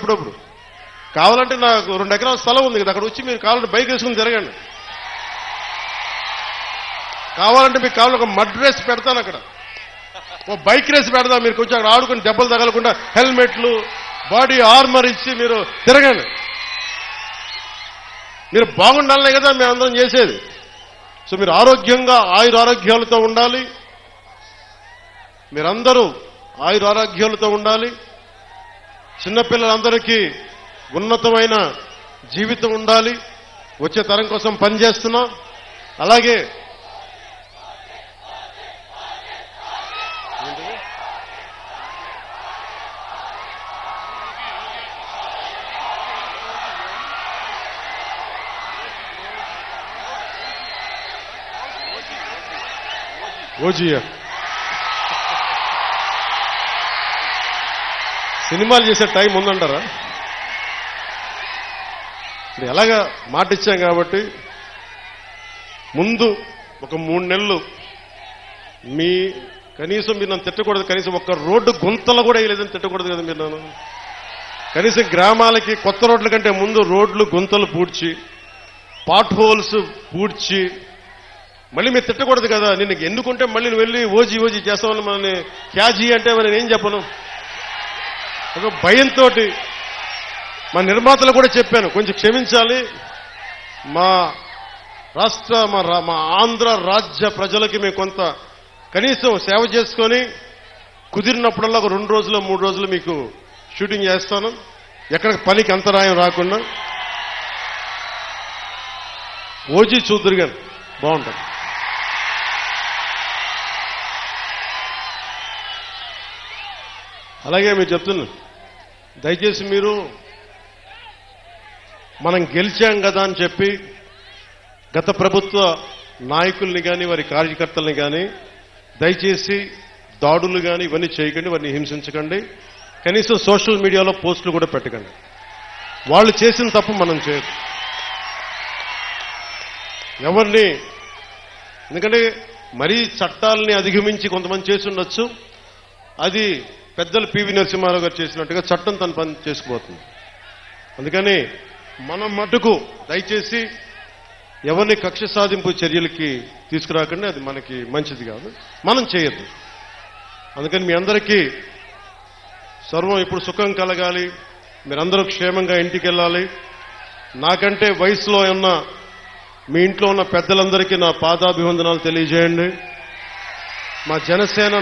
అప్పుడప్పుడు. కావాలంటే నాకు 2 ఎకరాల స్థలం ఉంది కదా, అక్కడ వచ్చి మీరు కావాలంటే బైక్ వేసుకుని తిరగండి. కావాలంటే మీకు కావాలి ఒక మడ్ రేస్ పెడతాను అక్కడ, ఓ బైక్ రేస్ పెడతాం. మీరు కొంచెం అక్కడ ఆడుకుని దెబ్బలు తగలకుండా హెల్మెట్లు బాడీ ఆర్మర్ ఇచ్చి మీరు తిరగండి. మీరు బాగుండాలనే కదా మేము అందరం చేసేది. సో మీరు ఆరోగ్యంగా ఆయురారోగ్యాలతో ఉండాలి, మీరందరూ ఆయురారోగ్యాలతో ఉండాలి. చిన్నపిల్లలందరికీ ఉన్నతమైన జీవితం ఉండాలి. వచ్చే తరం కోసం పనిచేస్తున్నాం. అలాగే ఓజీయా సినిమాలు చేసే టైం ఉందంటారా? ఎలాగా మాట ఇచ్చాం కాబట్టి ముందు ఒక 3 నెలలు మీ కనీసం మీరు నన్ను తిట్టకూడదు. కనీసం ఒక్క రోడ్డు గుంతలు కూడా వేయలేదని తిట్టకూడదు కదా మీరు నన్ను. కనీసం గ్రామాలకి కొత్త రోడ్ల కంటే ముందు రోడ్లు గుంతలు పూడ్చి పాట్ హోల్స్ పూడ్చి మళ్ళీ మీరు తిట్టకూడదు కదా. నిన్ను ఎన్నుకుంటే మళ్ళీ నువ్వు వెళ్ళి ఓజీ చేస్తామని మనల్ని క్యాజీ అంటే మరి నేనేం చెప్పను. ఒక భయంతో మా నిర్మాతలు కూడా చెప్పాను, కొంచెం క్షమించాలి. మా రాష్ట్ర మా ఆంధ్ర రాజ్య ప్రజలకి మేము కొంత కనీసం సేవ చేసుకొని కుదిరినప్పుడల్లా ఒక 2 రోజులు 3 రోజులు మీకు షూటింగ్ చేస్తాను, ఎక్కడ పనికి అంతరాయం రాకుండా. ఓజీ చూద్దరు గారు బాగుంటుంది. అలాగే మీరు చెప్తున్నారు, దయచేసి మీరు మనం గెలిచాం కదా అని చెప్పి గత ప్రభుత్వ నాయకుల్ని కానీ వారి కార్యకర్తల్ని కానీ దయచేసి దాడులు కానీ ఇవన్నీ చేయకండి, వారిని హింసించకండి. కనీసం సోషల్ మీడియాలో పోస్టులు కూడా పెట్టకండి. వాళ్ళు చేసిన తప్పు మనం చేయదు ఎవరిని. ఎందుకంటే మరీ చట్టాలని అధిగమించి కొంతమంది చేసి ఉండొచ్చు. అది పెద్దలు పివి నరసింహారావు గారు చేసినట్టుగా చట్టం తన పని చేసుకుపోతుంది. అందుకని మనం మటుకు దయచేసి ఎవరిని కక్ష సాధింపు చర్యలకి తీసుకురాకండి, అది మనకి మంచిది కాదు, మనం చేయొద్దు. అందుకని మీ అందరికీ సర్వం ఇప్పుడు సుఖం కలగాలి, మీరందరూ క్షేమంగా ఇంటికి వెళ్ళాలి. నాకంటే వయసులో ఉన్న మీ ఇంట్లో ఉన్న పెద్దలందరికీ నా పాదాభివందనాలు తెలియజేయండి. మా జనసేన